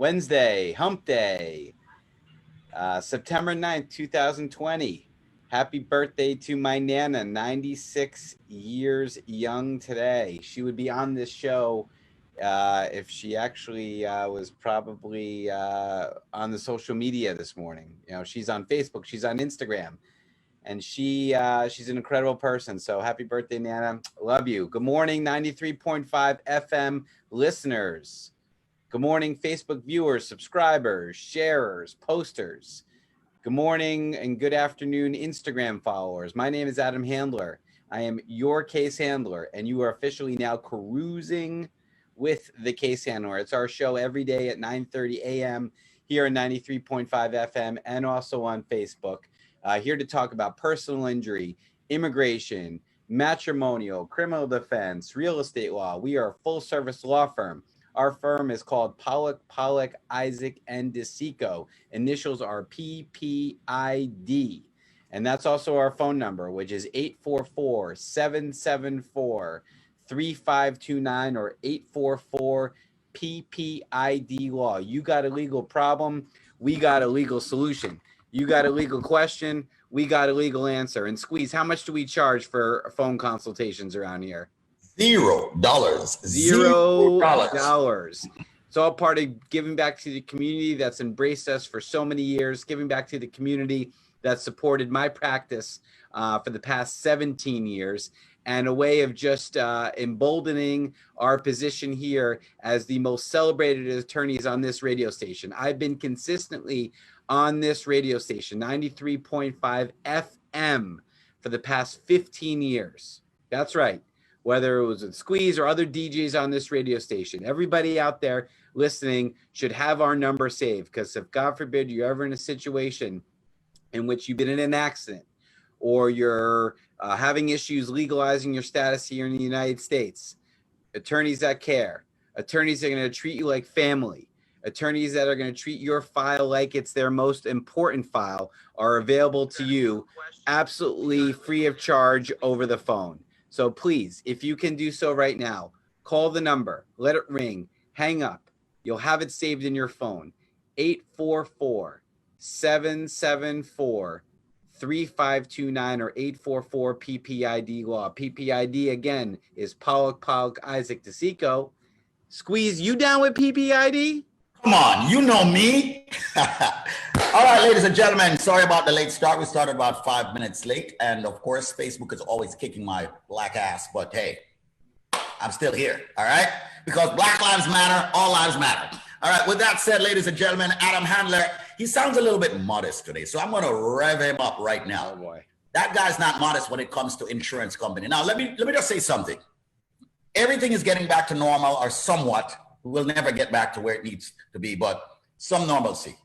Wednesday, hump day, September 9th, 2020. Happy birthday to my Nana, 96 years young today. She would be on this show if she actually was probably on the social media this morning. You know, she's on Facebook, she's on Instagram, and she's an incredible person. So happy birthday, Nana. Love you. Good morning, 93.5 FM listeners. Good morning, Facebook viewers, subscribers, sharers, posters. Good morning and good afternoon, Instagram followers. My name is Adam Handler. I am your case handler, and you are officially now cruising with the case handler. It's our show every day at 9:30 a.m. here at 93.5 FM and also on Facebook. Here to talk about personal injury, immigration, matrimonial, criminal defense, real estate law. We are a full-service law firm. Our firm is called Pollack, Isaac, and DeSico. Initials are PPID. And that's also our phone number, which is 844-774-3529 or 844-PPID-LAW. You got a legal problem, we got a legal solution. You got a legal question, we got a legal answer. And Squeeze, how much do we charge for phone consultations around here? $0. $0. It's all part of giving back to the community that's embraced us for so many years, giving back to the community that supported my practice for the past 17 years, and a way of just emboldening our position here as the most celebrated attorneys on this radio station. I've been consistently on this radio station, 93.5 FM, for the past 15 years. That's right. Whether it was with Squeeze or other DJs on this radio station, everybody out there listening should have our number saved, because if God forbid you're ever in a situation in which you've been in an accident or you're having issues legalizing your status here in the United States, attorneys that care, attorneys that are going to treat you like family, attorneys that are going to treat your file like it's their most important file are available to you absolutely free of charge over the phone. So please, if you can do so right now, call the number, let it ring, hang up. You'll have it saved in your phone. 844-774-3529 or 844-PPID-LAW. PPID, again, is Pollack, Isaac, DeSico. Squeeze, you down with PPID? Come on, you know me. All right, ladies and gentlemen, sorry about the late start. We started about 5 minutes late. And of course, Facebook is always kicking my black ass. But hey, I'm still here, all right? Because Black Lives Matter, all lives matter. All right, with that said, ladies and gentlemen, Adam Handler, he sounds a little bit modest today. So I'm going to rev him up right now. Oh, boy. That guy's not modest when it comes to insurance company. Now, let me just say something. Everything is getting back to normal, or somewhat. We'll never get back to where it needs to be, but some normalcy.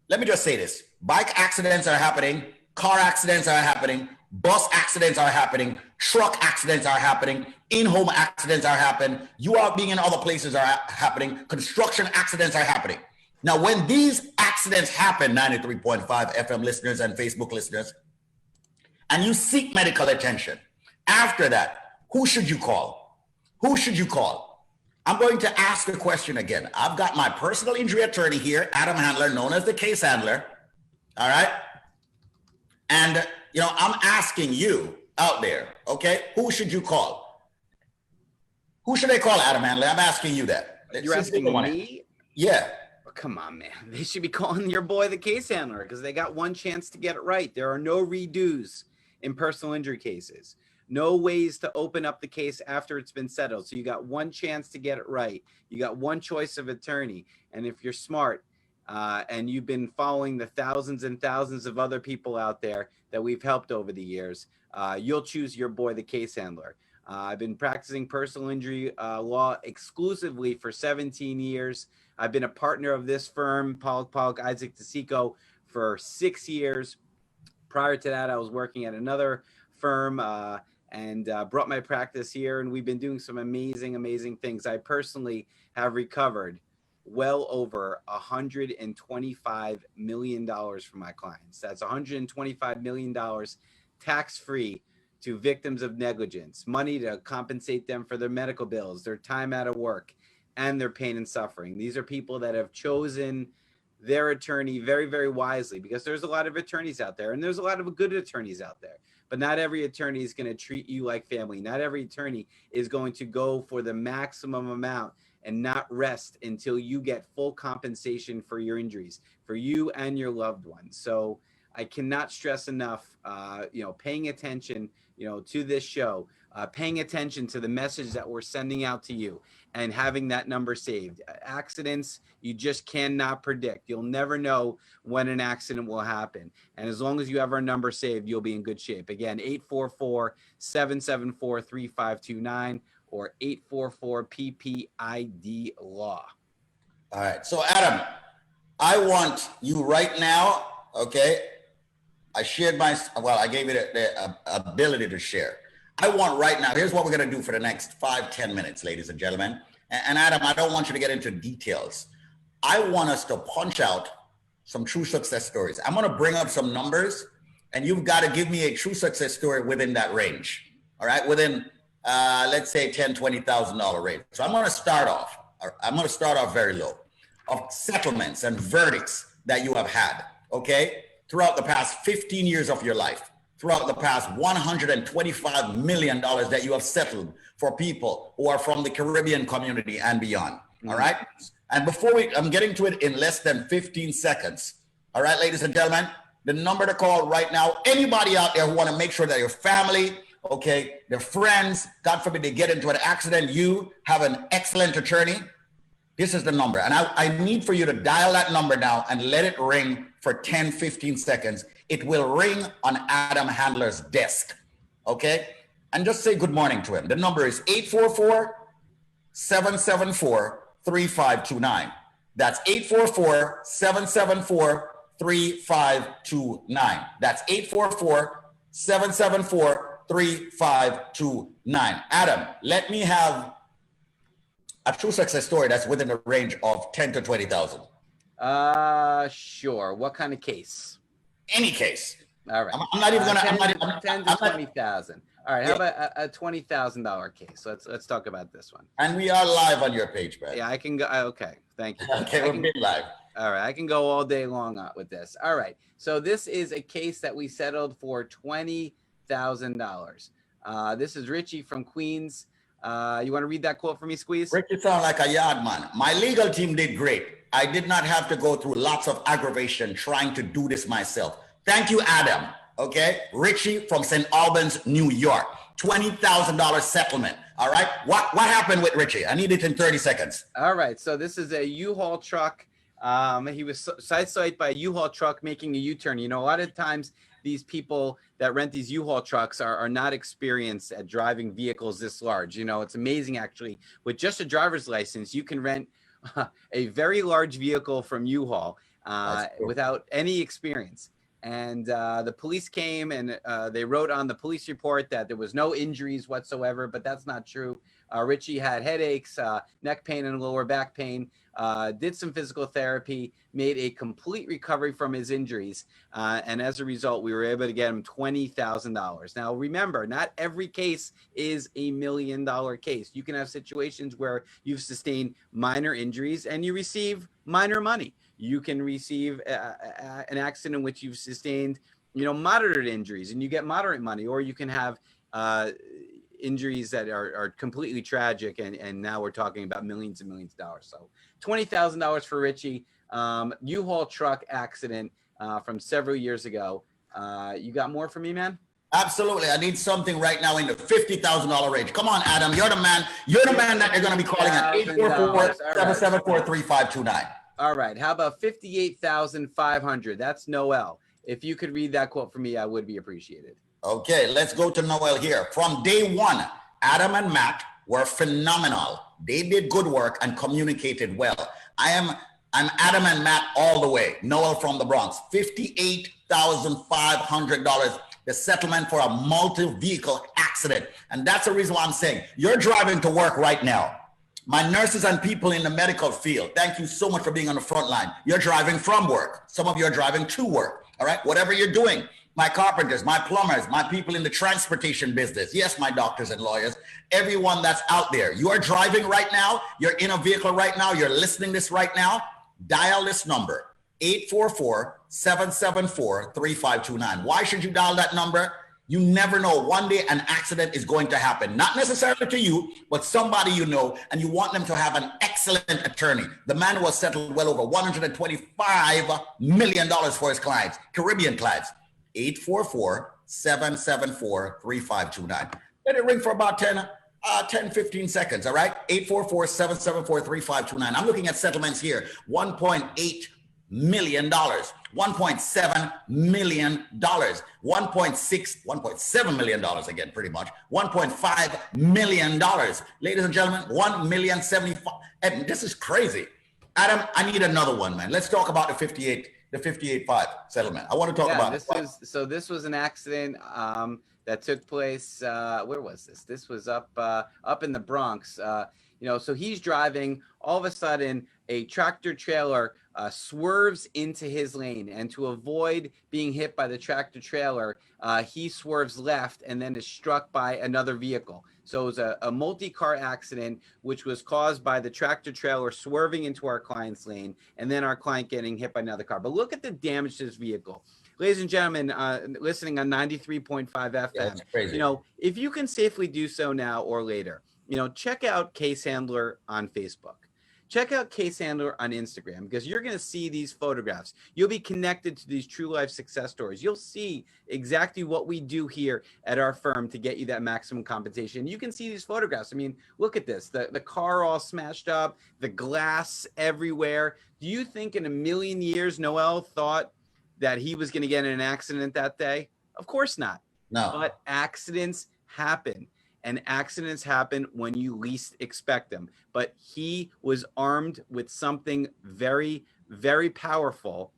Let me just say this. Bike accidents are happening. Car accidents are happening. Bus accidents are happening. Truck accidents are happening. In-home accidents are happening. You are being in other places are happening. Construction accidents are happening. Now, when these accidents happen, 93.5 FM listeners and Facebook listeners, and you seek medical attention, after that, who should you call? Who should you call? I'm going to ask the question again. I've got my personal injury attorney here, Adam Handler, known as the case handler. All right. And, you know, I'm asking you out there, okay, who should you call? Who should they call, Adam Handler? I'm asking you that. You're asking me? Yeah. Oh, come on, man. They should be calling your boy the case handler, because they got one chance to get it right. There are no redos in personal injury cases. No ways to open up the case after it's been settled. So you got one chance to get it right. You got one choice of attorney. And if you're smart and you've been following the thousands and thousands of other people out there that we've helped over the years, you'll choose your boy, the case handler. I've been practicing personal injury law exclusively for 17 years. I've been a partner of this firm, Pollack, Isaac, DeSico, for 6 years. Prior to that, I was working at another firm and brought my practice here, and we've been doing some amazing things. I personally have recovered well over $125 million from my clients. That's $125 million tax-free to victims of negligence, money to compensate them for their medical bills, their time out of work, and their pain and suffering. These are people that have chosen their attorney very, very wisely, because there's a lot of attorneys out there, and there's a lot of good attorneys out there, but not every attorney is going to treat you like family. Not every attorney is going to go for the maximum amount and not rest until you get full compensation for your injuries, for you and your loved ones. So I cannot stress enough, paying attention, to this show, paying attention to the message that we're sending out to you, and having that number saved. Accidents, you just cannot predict. You'll never know when an accident will happen. And as long as you have our number saved, you'll be in good shape. Again, 844-774-3529 or 844-PPID-LAW. All right. So, Adam, I want you right now, okay? I shared I gave you the ability to share. I want right now, here's what we're going to do for the next 5-10 minutes, ladies and gentlemen. And Adam, I don't want you to get into details. I want us to punch out some true success stories. I'm going to bring up some numbers, and you've got to give me a true success story within that range. All right, within let's say $10,000, $20,000 range. So I'm going to start off. Very low, of settlements and verdicts that you have had. Okay, throughout the past 15 years of your life, throughout the past $125 million that you have settled for people who are from the Caribbean community and beyond. All right. And I'm getting to it in less than 15 seconds. All right, ladies and gentlemen, the number to call right now, anybody out there who want to make sure that your family, okay, their friends, God forbid they get into an accident, you have an excellent attorney, this is the number. And I need for you to dial that number now and let it ring for 10, 15 seconds. It will ring on Adam Handler's desk, okay? And just say good morning to him. The number is 844-774-3529. That's 844-774-3529. That's 844-774-3529. Adam, let me have a true success story that's within the range of 10 to 20,000. Sure. What kind of case? Any case. All right. I'm not even gonna. 10 to 20,000. All right. How about a $20,000 case? Let's talk about this one. And we are live on your page, man. Yeah, I can go. Okay, thank you. Okay, we're live. All right, I can go all day long with this. All right. So this is a case that we settled for $20,000. This is Richie from Queens. You want to read that quote for me, Squeeze? Richie sound like a yard man. My legal team did great. I did not have to go through lots of aggravation trying to do this myself. Thank you, Adam. Okay, Richie from St. Albans, New York. $20,000 settlement. All right. What happened with Richie? I need it in 30 seconds. All right. So this is a U-Haul truck. He was sideswiped by a U-Haul truck making a U-turn. You know, a lot of times these people that rent these U-Haul trucks are not experienced at driving vehicles this large. You know, it's amazing, actually. With just a driver's license, you can rent a very large vehicle from U-Haul without any experience. And the police came and they wrote on the police report that there was no injuries whatsoever, but that's not true. Richie had headaches, neck pain, and lower back pain, did some physical therapy, made a complete recovery from his injuries. And as a result, we were able to get him $20,000. Now, remember, not every case is $1 million case. You can have situations where you've sustained minor injuries and you receive minor money. You can receive an accident in which you've sustained, moderate injuries and you get moderate money, or you can have injuries that are completely tragic. And now we're talking about millions and millions of dollars. So $20,000 for Richie, U-Haul truck accident from several years ago. You got more for me, man? Absolutely. I need something right now in the $50,000 range. Come on, Adam. You're the man. You're the man that you're going to be calling at 844-774-3529. All right. How about $58,500? That's Noel. If you could read that quote for me, I would be appreciated. Okay, let's go to Noel here. From day one, Adam and Matt were phenomenal. They did good work and communicated well. I'm Adam and Matt all the way. Noel from the Bronx. $58,500. The settlement for a multi-vehicle accident. And that's the reason why I'm saying you're driving to work right now. My nurses and people in the medical field, thank you so much for being on the front line. You're driving from work. Some of you are driving to work. All right. Whatever you're doing, my carpenters, my plumbers, my people in the transportation business. Yes, my doctors and lawyers, everyone that's out there. You are driving right now. You're in a vehicle right now. You're listening this right now. Dial this number, 844-774-3529. Why should you dial that number? You never know. One day an accident is going to happen, not necessarily to you, but somebody you know, and you want them to have an excellent attorney. The man was settled well over $125 million for his clients, Caribbean clients. 844-774-3529. Let it ring for about 10, 15 seconds, all right? 844-774-3529. I'm looking at settlements here, $1.8 million, $1.7 million, 1.7 million dollars again, pretty much, $1.5 million. Ladies and gentlemen, 1,075,000. And this is crazy. Adam, I need another one, man. Let's talk about the 58.5 settlement. I want to talk about this was an accident that took place. Where was this? This was up in the Bronx. So he's driving. All of a sudden, a tractor trailer swerves into his lane, and to avoid being hit by the tractor trailer, he swerves left and then is struck by another vehicle. So it was a multi-car accident, which was caused by the tractor trailer swerving into our client's lane, and then our client getting hit by another car. But look at the damage to this vehicle. Ladies and gentlemen, listening on 93.5 FM, that's crazy. If you can safely do so now or later, check out Case Handler on Facebook. Check out Case Handler on Instagram, because you're going to see these photographs. You'll be connected to these true life success stories. You'll see exactly what we do here at our firm to get you that maximum compensation. You can see these photographs. I mean, look at this, the car all smashed up, the glass everywhere. Do you think in a million years Noel thought that he was going to get in an accident that day? Of course not. No. But accidents happen. And accidents happen when you least expect them. But he was armed with something very, very powerful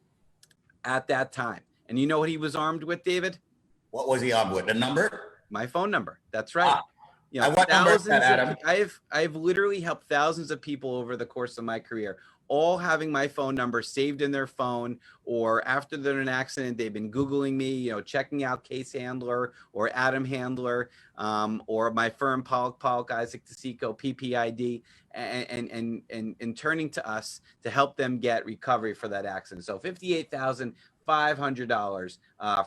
at that time. And you know what he was armed with, David? What was he armed with? The number? My phone number. That's right. What number is that, Adam? I've literally helped thousands of people over the course of my career, all having my phone number saved in their phone, or after they're in an accident, they've been Googling me, checking out Case Handler or Adam Handler, or my firm, Pollack, Isaac DeSico, PPID, and turning to us to help them get recovery for that accident. So $58,500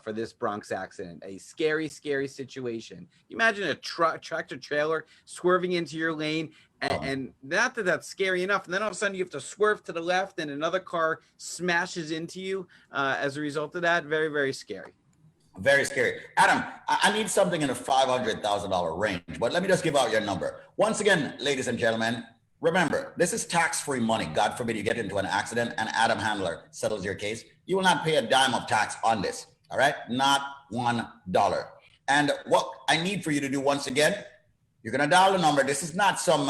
for this Bronx accident. A scary, scary situation. You imagine a tractor trailer swerving into your lane, and not that that's scary enough, and then all of a sudden you have to swerve to the left and another car smashes into you as a result of that. Very, very scary. Very scary. Adam, I need something in a $500,000 range, but let me just give out your number. Once again, ladies and gentlemen, remember, this is tax-free money. God forbid you get into an accident and Adam Handler settles your case. You will not pay a dime of tax on this, all right? Not $1. And what I need for you to do, once again, you're going to dial the number. This is not some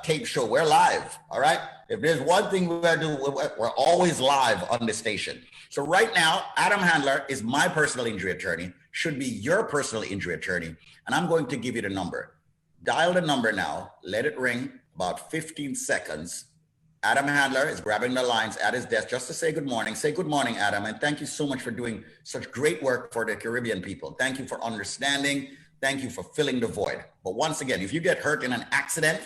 tape show. We're live, all right? If there's one thing we're going to do, we're always live on the station. So right now, Adam Handler is my personal injury attorney, should be your personal injury attorney, and I'm going to give you the number. Dial the number now. Let it ring about 15 seconds. Adam Handler is grabbing the lines at his desk just to say good morning. Say good morning, Adam, and thank you so much for doing such great work for the Caribbean people. Thank you for understanding. Thank you for filling the void. But once again, if you get hurt in an accident,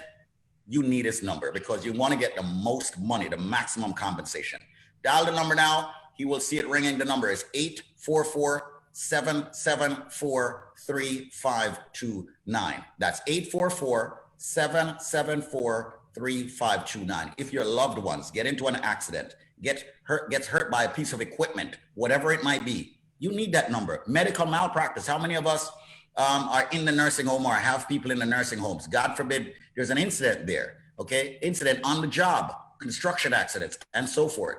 you need his number because you want to get the most money, the maximum compensation. Dial the number now. He will see it ringing. The number is 844-774-3529. That's 844-774-3529. If your loved ones get into an accident, gets hurt by a piece of equipment, whatever it might be, you need that number. Medical malpractice. How many of us are in the nursing home or have people in the nursing homes? God forbid there's an incident there, okay? Incident on the job, construction accidents, and so forth.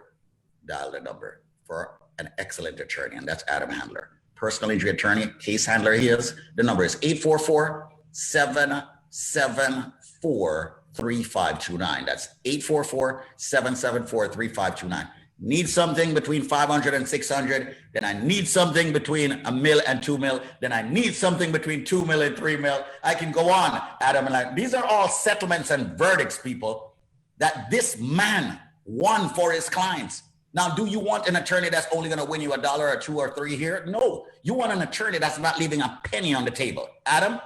Dial the number for an excellent attorney, and that's Adam Handler. Personal injury attorney, case handler he is. The number is 844-774-3529. That's 844-774-3529. Need something between 500 and 600, then I need something between $1 million and $2 million, then I need something between $2 million and $3 million. I can go on, Adam and I. These are all settlements and verdicts, people, that this man won for his clients. Now, do you want an attorney that's only going to win you $1 or $2 or $3 here? No, you want an attorney that's not leaving a penny on the table. Adam?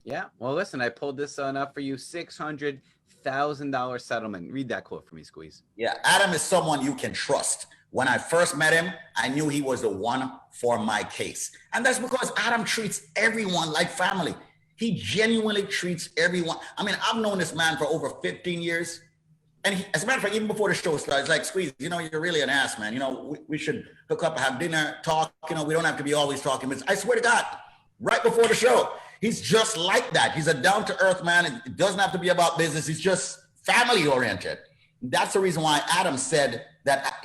Yeah. Well, listen, I pulled this one up for you. $600,000 settlement. Read that quote for me, Squeeze. Yeah, Adam is someone you can trust. When I first met him, I knew he was the one for my case. And that's because Adam treats everyone like family. He genuinely treats everyone. I mean, I've known this man for over 15 years. And he, as a matter of fact, even before the show starts, like, Squeeze, you know, you're really an ass, man. You know, we should hook up, have dinner, talk. You know, we don't have to be always talking. But I swear to God, right before the show, he's just like that. He's a down-to-earth man. It doesn't have to be about business. He's just family-oriented. That's the reason why Adam said that.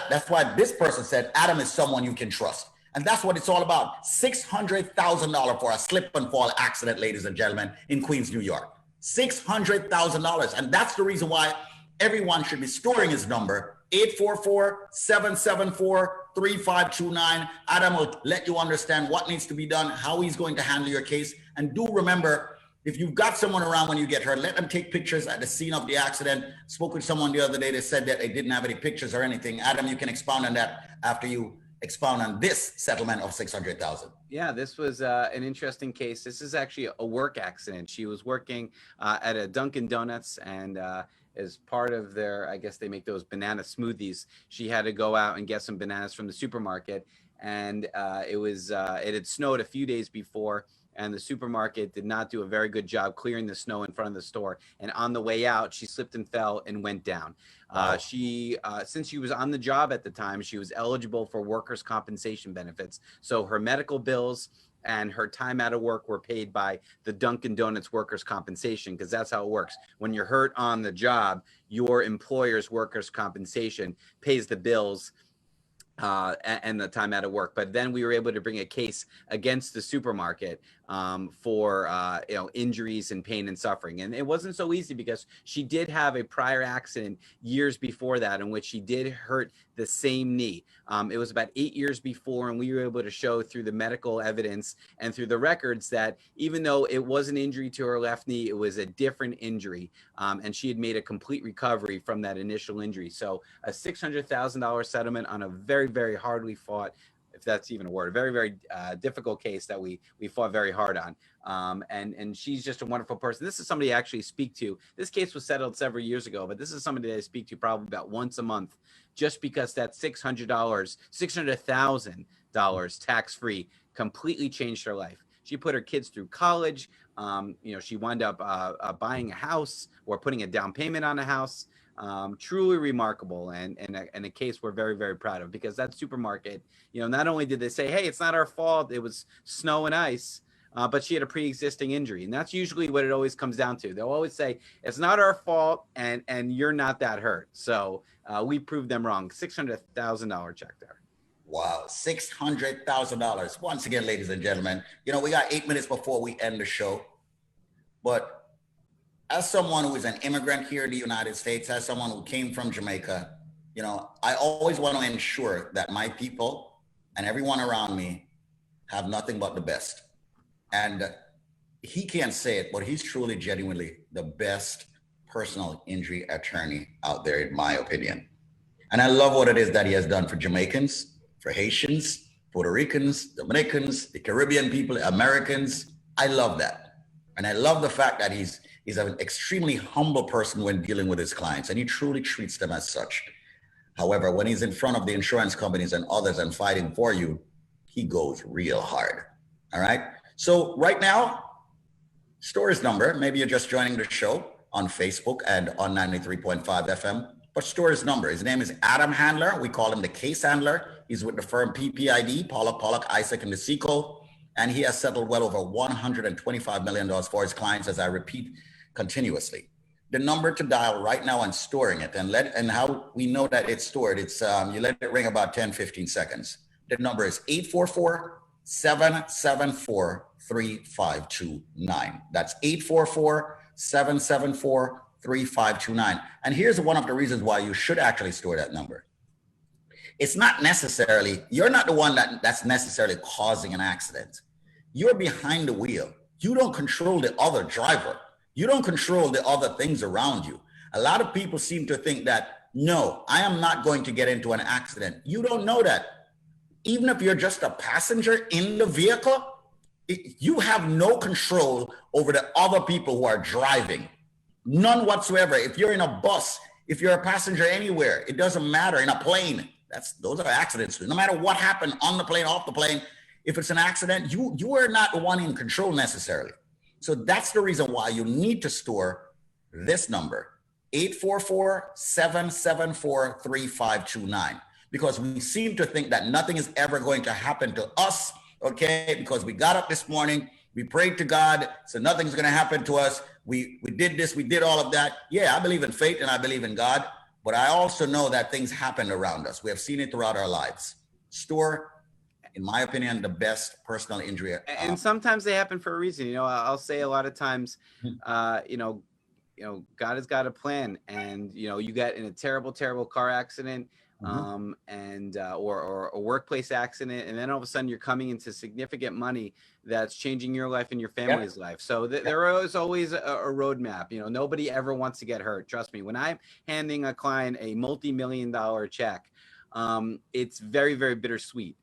That's why this person said Adam is someone you can trust. And that's what it's all about. $600,000 for a slip and fall accident, ladies and gentlemen, in Queens, New York. $600,000. And that's the reason why everyone should be storing his number, 844-774-3529. Adam will let you understand what needs to be done, how he's going to handle your case. And do remember, if you've got someone around when you get hurt, let them take pictures at the scene of the accident. Spoke with someone the other day that said that they didn't have any pictures or anything. Adam, you can expound on that after you expound on this settlement of $600,000. Yeah, this was an interesting case. This is actually a work accident. She was working at a Dunkin' Donuts, and as part of their, I guess they make those banana smoothies, she had to go out and get some bananas from the supermarket. And it had snowed a few days before, and the supermarket did not do a very good job clearing the snow in front of the store. And on the way out, she slipped and fell and went down. Wow. Since she was on the job at the time, she was eligible for workers' compensation benefits. So her medical bills and her time out of work were paid by the Dunkin' Donuts workers' compensation, because that's how it works. When you're hurt on the job, your employer's workers' compensation pays the bills and the time out of work. But then we were able to bring a case against the supermarket for injuries and pain and suffering. And it wasn't so easy, because she did have a prior accident years before that in which she did hurt the same knee. It was about 8 years before, and we were able to show through the medical evidence and through the records that even though it was an injury to her left knee, it was a different injury, and she had made a complete recovery from that initial injury. So a $600,000 settlement on a very, very hardly fought, if that's even a word, very, very difficult case that we fought very hard on. And she's just a wonderful person. This is somebody I actually speak to. This case was settled several years ago, but this is somebody that I speak to probably about once a month, just because that $600,000 tax-free completely changed her life. She put her kids through college. She wound up buying a house or putting a down payment on a house. Truly remarkable, and a case we're very, very proud of, because that supermarket, not only did they say, hey, it's not our fault, it was snow and ice, but she had a pre-existing injury. And that's usually what it always comes down to. They'll always say, it's not our fault, and you're not that hurt. So we proved them wrong. $600,000 check there. Wow, $600,000. Once again, ladies and gentlemen, we got 8 minutes before we end the show, but as someone who is an immigrant here in the United States, as someone who came from Jamaica, I always want to ensure that my people and everyone around me have nothing but the best. And he can't say it, but he's truly, genuinely the best personal injury attorney out there, in my opinion. And I love what it is that he has done for Jamaicans, for Haitians, Puerto Ricans, Dominicans, the Caribbean people, Americans. I love that. And I love the fact that he's an extremely humble person when dealing with his clients, and he truly treats them as such. However, when he's in front of the insurance companies and others and fighting for you, he goes real hard. All right. So right now, store his number. Maybe you're just joining the show on Facebook and on 93.5 FM, but store his number. His name is Adam Handler. We call him the case handler. He's with the firm PPID, Pollack, Isaac, and DeSico, and he has settled well over $125 million for his clients, as I repeat continuously. The number to dial right now and storing it, and how we know that it's stored, it's you let it ring about 10, 15 seconds. The number is 844-774-3529. That's 844-774-3529. And here's one of the reasons why you should actually store that number. It's not necessarily, you're not the one that's necessarily causing an accident. You're behind the wheel. You don't control the other driver. You don't control the other things around you. A lot of people seem to think that no, I am not going to get into an accident. You don't know that. Even if you're just a passenger in the vehicle, you have no control over the other people who are driving. None whatsoever. If you're in a bus, if you're a passenger anywhere, it doesn't matter. In a plane, those are accidents. No matter what happened on the plane, off the plane, if it's an accident, you are not the one in control necessarily. So that's the reason why you need to store this number, 844-774-3529, because we seem to think that nothing is ever going to happen to us, okay? Because we got up this morning, we prayed to God, so nothing's going to happen to us. We did this, we did all of that. Yeah, I believe in faith and I believe in God, but I also know that things happen around us. We have seen it throughout our lives. Store, in my opinion, the best personal injury. And sometimes they happen for a reason. You know, I'll say a lot of times, you know, God has got a plan, and, you know, you get in a terrible, terrible car accident, or a workplace accident, and then all of a sudden you're coming into significant money that's changing your life and your family's life. So there is always a roadmap. You know, nobody ever wants to get hurt. Trust me, when I'm handing a client a multi-million-dollar check, it's very, very bittersweet.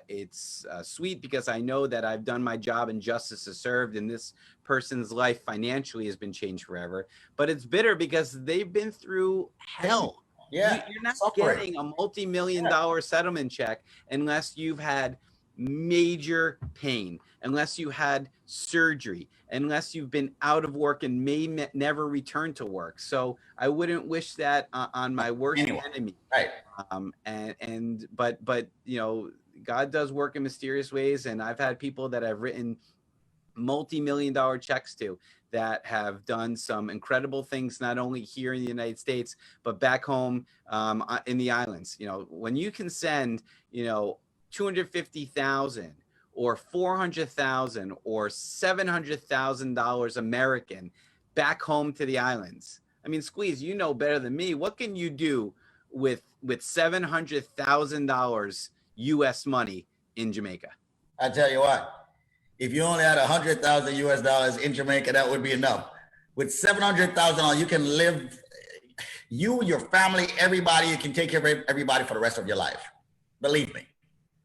It's sweet because I know that I've done my job and justice is served, and this person's life financially has been changed forever. But it's bitter because they've been through hell. Yeah, you're not getting a multi-million-dollar settlement check unless you've had major pain, unless you had surgery, unless you've been out of work and may never return to work. So I wouldn't wish that on my worst enemy. Right. But you know, God does work in mysterious ways, and I've had people that I've written multi-million-dollar checks to that have done some incredible things, not only here in the United States, but back home in the islands. You know, when you can send, you know, 250,000 or 400,000 or $700,000 American back home to the islands. I mean, Squeeze, you know better than me. What can you do with $700,000 US money in Jamaica? I tell you what, if you only had 100,000 US dollars in Jamaica, that would be enough. With 700,000, you can live, you, your family, everybody, you can take care of everybody for the rest of your life. Believe me.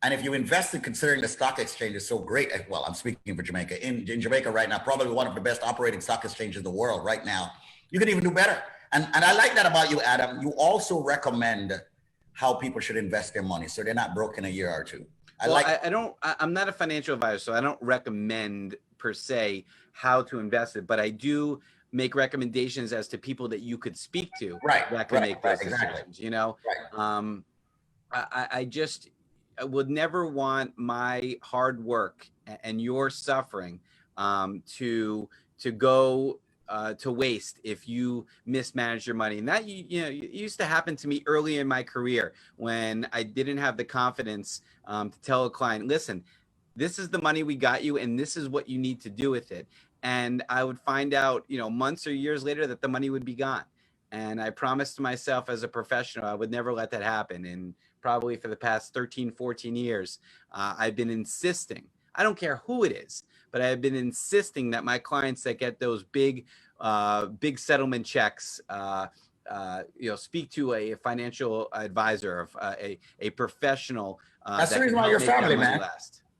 And if you invested, considering the stock exchange is so great, well, I'm speaking for Jamaica. In Jamaica right now, probably one of the best operating stock exchanges in the world right now. You can even do better. And I like that about you, Adam. You also recommend how people should invest their money so they're not broke in a year or two. I'm not a financial advisor, so I don't recommend per se how to invest it, but I do make recommendations as to people that you could speak to that can make those decisions. You know, I would never want my hard work and your suffering to go to waste if you mismanage your money. And that it used to happen to me early in my career when I didn't have the confidence to tell a client, listen, this is the money we got you and this is what you need to do with it. And I would find out, you know, months or years later that the money would be gone. And I promised myself as a professional, I would never let that happen. And probably for the past 13, 14 years, I've been insisting, I don't care who it is, but I've been insisting that my clients that get those big settlement checks, speak to a financial advisor, of a professional. That's the reason why you're family, man.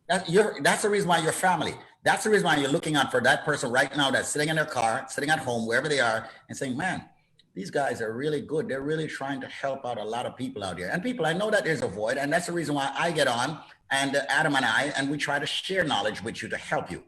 That's the reason why you're family. That's the reason why you're looking out for that person right now that's sitting in their car, sitting at home, wherever they are, and saying, man, these guys are really good. They're really trying to help out a lot of people out here. And people, I know that there's a void, and that's the reason why I get on, and Adam and I, and we try to share knowledge with you to help you.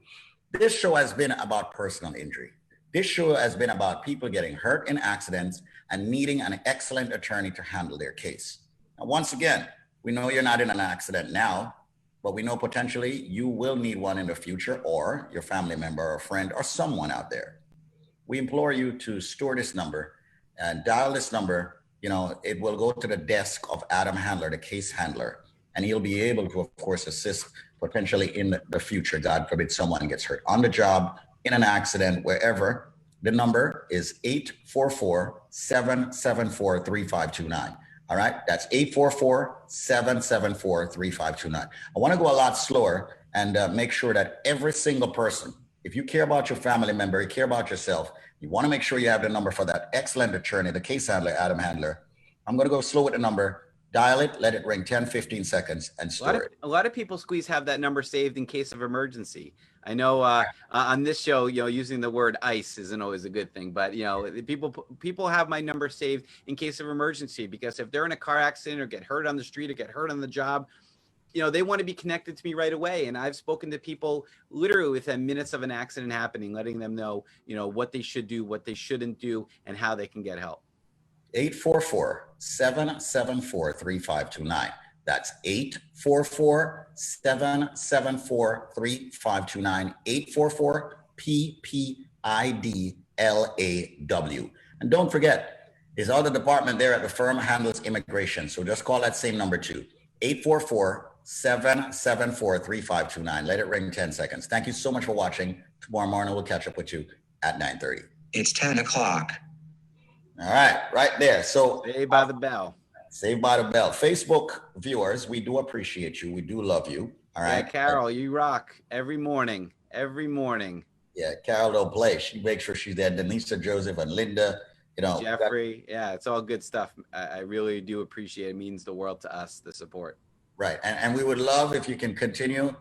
This show has been about personal injury. This show has been about people getting hurt in accidents and needing an excellent attorney to handle their case. Now, once again, we know you're not in an accident now, but we know potentially you will need one in the future, or your family member or friend or someone out there. We implore you to store this number and dial this number. You know, it will go to the desk of Adam Handler, the case handler, and he'll be able to, of course, assist potentially in the future. God forbid someone gets hurt on the job, in an accident, wherever. The number is 844-774-3529. All right, that's 844-774-3529. I want to go a lot slower and make sure that every single person, if you care about your family member, you care about yourself, you want to make sure you have the number for that excellent attorney, the case handler, Adam Handler. I'm going to go slow with the number. Dial it, let it ring 10, 15 seconds, and store it. A lot of people squeeze have that number saved in case of emergency. I know on this show, using the word ICE isn't always a good thing, but people have my number saved in case of emergency, because if they're in a car accident or get hurt on the street or get hurt on the job, they want to be connected to me right away. And I've spoken to people literally within minutes of an accident happening, letting them know, what they should do, what they shouldn't do, and how they can get help. 844-774-3529. That's 844-774-3529. 844-PPIDLAW. And don't forget, his other department there at the firm handles immigration. So just call that same number too. 844-774-3529. Let it ring 10 seconds. Thank you so much for watching. Tomorrow morning, we'll catch up with you at 9:30. It's 10 o'clock. All right, right there. So Saved by the bell. Saved by the bell. Facebook viewers, we do appreciate you. We do love you. All right. Yeah, Carol, you rock every morning. Every morning. Yeah, Carol don't play. She makes sure she's there. Denisa, Joseph, and Linda. Jeffrey. Yeah, it's all good stuff. I really do appreciate it. It means the world to us, the support. Right. And we would love if you can continue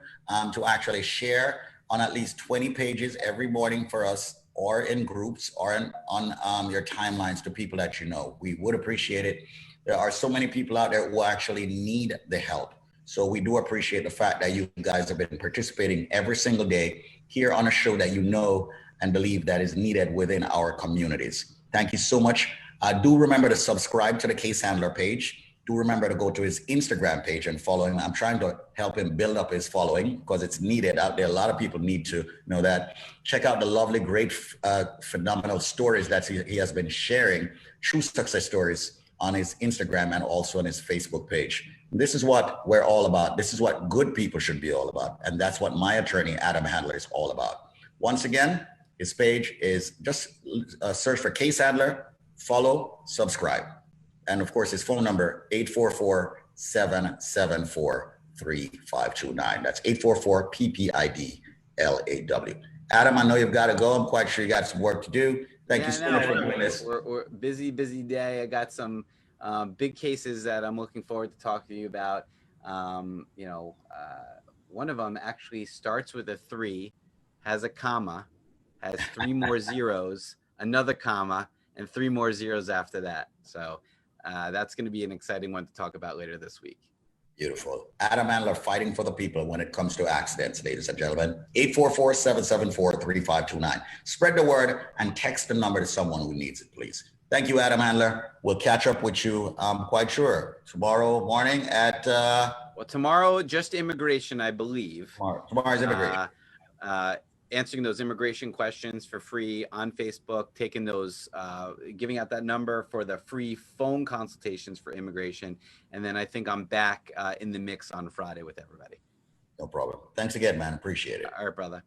to actually share on at least 20 pages every morning for us, or in groups, or on your timelines to people that you know. We would appreciate it. There are so many people out there who actually need the help. So we do appreciate the fact that you guys have been participating every single day here on a show that you know and believe that is needed within our communities. Thank you so much. Do remember to subscribe to the Case Handler page. Do remember to go to his Instagram page and follow him. I'm trying to help him build up his following because it's needed out there. A lot of people need to know that. Check out the lovely, great, phenomenal stories that he has been sharing, true success stories, on his Instagram and also on his Facebook page. This is what we're all about. This is what good people should be all about. And that's what my attorney, Adam Handler, is all about. Once again, his page is just search for Case Handler, follow, subscribe. And of course, his phone number, 844-774-3529. That's 844-PPIDLAW. Adam, I know you've got to go. I'm quite sure you got some work to do. Thank you so much for doing this. We're busy day. I got some big cases that I'm looking forward to talking to you about. One of them actually starts with a 3, has a comma, has 3 more zeros, another comma, and 3 more zeros after that. So that's going to be an exciting one to talk about later this week. Beautiful. Adam Handler fighting for the people when it comes to accidents, ladies and gentlemen. 844-774-3529. Spread the word and text the number to someone who needs it, please. Thank you, Adam Handler. We'll catch up with you, I'm quite sure, tomorrow morning at... Well, tomorrow, just immigration, I believe. Tomorrow's immigration. Answering those immigration questions for free on Facebook, taking those, giving out that number for the free phone consultations for immigration. And then I think I'm back in the mix on Friday with everybody. No problem. Thanks again, man. Appreciate it. All right, brother.